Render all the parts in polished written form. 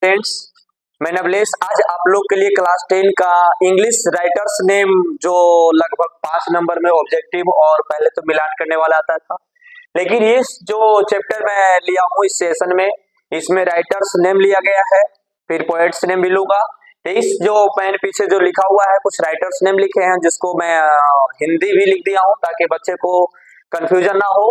Friends, मैं नवलेश आज आप लोग के लिए क्लास 10 का इंग्लिश राइटर्स नेम जो लगभग 5 नंबर में ऑब्जेक्टिव और पहले तो मिलान करने वाला आता था, लेकिन ये जो चैप्टर मैं लिया हूँ इस सेशन में, इसमें राइटर्स नेम लिया गया है, फिर पोएट्स नेम भी लूंगा। इस जो पेन पीछे जो लिखा हुआ है कुछ राइटर्स नेम लिखे हैं जिसको मैं हिंदी भी लिख दिया हूँ ताकि बच्चे को कंफ्यूजन ना हो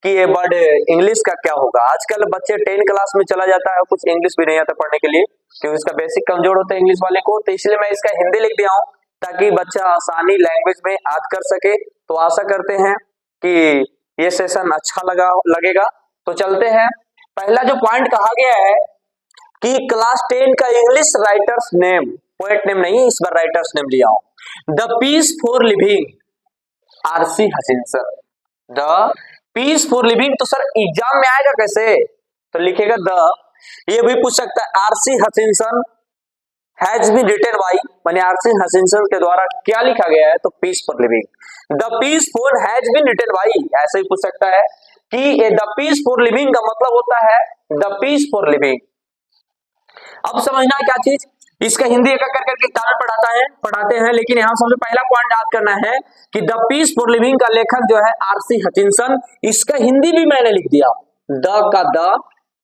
कि ये वर्ड इंग्लिश का क्या होगा। आजकल बच्चे 10 क्लास में चला जाता है, कुछ इंग्लिश भी नहीं आता पढ़ने के लिए क्योंकि इसका बेसिक कमजोर होता है इंग्लिश वाले को, तो इसलिए मैं इसका हिंदी लिख दिया हूँ ताकि बच्चा आसानी लैंग्वेज में याद कर सके। तो आशा करते हैं कि ये सेशन अच्छा लगेगा। तो चलते हैं। पहला जो पॉइंट कहा गया है कि क्लास 10 का English writers name, poet name नहीं, इस बार राइटर्स नेम लिया हूं। The piece for living, RC Hutchinson. The piece for living, तो सर एग्जाम में आएगा कैसे? तो लिखेगा द, ये भी पूछ सकता है RC Hutchinson has been written by, माने आरसी हचिंसन के द्वारा क्या लिखा गया है, तो piece for living. The piece for has been written by, ऐसे ही पूछ सकता है कि द पीस फॉर लिविंग का मतलब होता है द पीस फॉर लिविंग। अब समझना है क्या चीज, इसका हिंदी एक एक करके किताब पढ़ाते हैं, लेकिन यहाँ सबसे पहला पॉइंट याद करना है कि द पीस फॉर लिविंग का लेखक जो है आरसी हचिंसन, इसका हिंदी भी मैंने लिख दिया। द का द,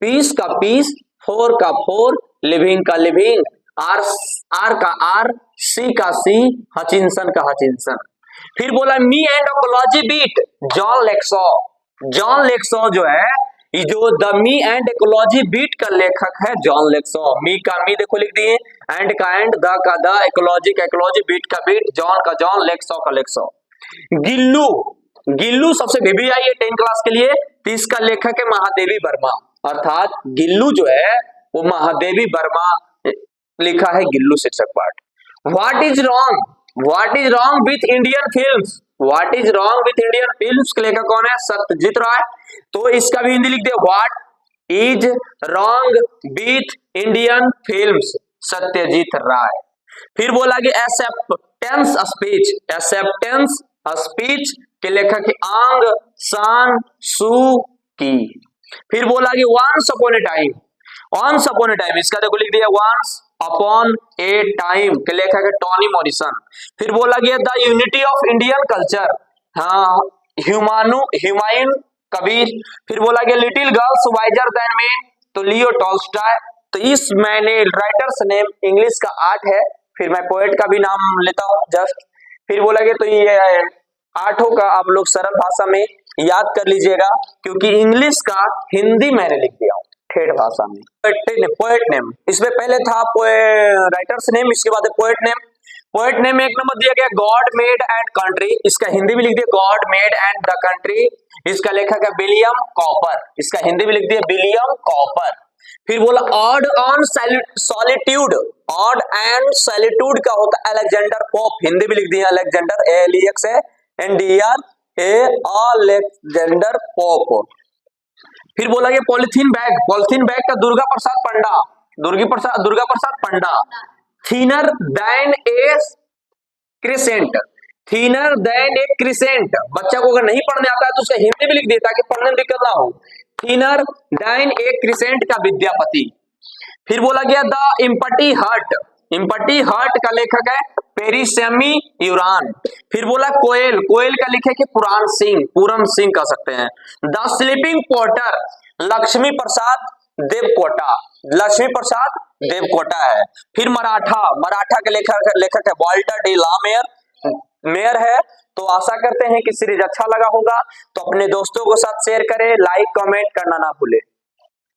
पीस का पीस, फोर का फोर, लिविंग का लिविंग, आर का आर, सी का सी, हचिंसन का हचिंसन। फिर बोला me and ecology beat, John Lexau. John Lexau जो है, ये जो the me and ecology beat का लेखक है जॉन लेक्सॉ। मी का मी देखो लिख दिए, एंड का एंड, द का द, इकोलॉजी का इकोलॉजी, बीट का बीट, जॉन का जॉन, लेक्सॉ का लेक्सॉ। गिल्लू, गिल्लू सबसे बेबी आई है 10 क्लास के लिए, तो इसका लेखक है महादेवी वर्मा, अर्थात गिल्लू जो है वो महादेवी वर्मा लिखा है गिल्लू शिक्षक पाठ। What is wrong, what is wrong with Indian films, what is wrong with Indian films के लेखक कौन है? सत्यजीत राय। तो इसका भी हिंदी लिख दे, what is wrong with Indian films, Satyajit Ray. फिर बोला कि एक्सेप्टेंस स्पीच, एक्सेप्टेंस स्पीच के लेखक आंग सान सू की। फिर बोला कि once upon a time, once upon a time, इसका देखो लिख दिया वंस अपॉन ए टाइम के लेखक है टोनी मॉरिसन। फिर बोला गया the unity of Indian culture, हाँ हुमायूं कबीर। फिर बोला गया little girls visor then man, तो लियो टॉल्स्टॉय। तो इस मैंने राइटर्स नेम इंग्लिश का 8 है, फिर मैं पोएट का भी नाम लेता हूं जस्ट। फिर बोला गया तो ये 8 का आप लोग सरल भाषा में याद कर लीजिएगा क्योंकि इंग्लिश का हिंदी मैंने लिख दिया हूं ठेठ भाषा में। पोएट नेम, इसमें पहले था राइटर्स नेम, इसके बाद poet name. Poet name 1 number दिया गया गॉड मेड एंड कंट्री, इसका हिंदी भी लिख दिया God made and the country, इसका लेखक है विलियम कॉपर, इसका हिंदी भी लिख दिया विलियम कॉपर। फिर बोला odd on solitude, odd and solitude का होता है अलेक्जेंडर पोप, हिंदी भी लिख दिया अलेक्जेंडर, अलेक्जेंडर पोप। फिर बोला गया पॉलिथीन बैग, पॉलिथीन बैग का दुर्गा प्रसाद पंडा, दुर्गा प्रसाद पंडा। थीनर देन ए क्रिसेंट, थीनर देन ए क्रिसेंट, बच्चा को अगर नहीं पढ़ने आता है तो उसका हिंदी भी लिख देता है कि पढ़ने में दिक्कत ना हो, थीनर देन ए क्रिसेंट का विद्यापति। फिर बोला गया the empty heart, empty heart का लेखक है पेरिसेमी यूरान। फिर बोला कोयल, कोयल का लेखक है पुराण सिंह, पूरन सिंह कह सकते हैं। द स्लीपिंग पोर्टर, लक्ष्मी प्रसाद देवकोटा, लक्ष्मी प्रसाद देवकोटा है। फिर मराठा, मराठा के लेखक है वॉल्टर डी ला मेयर है। तो आशा करते हैं कि सीरीज अच्छा लगा होगा, तो अपने दोस्तों के साथ शेयर करें, लाइक कमेंट करना ना भूले।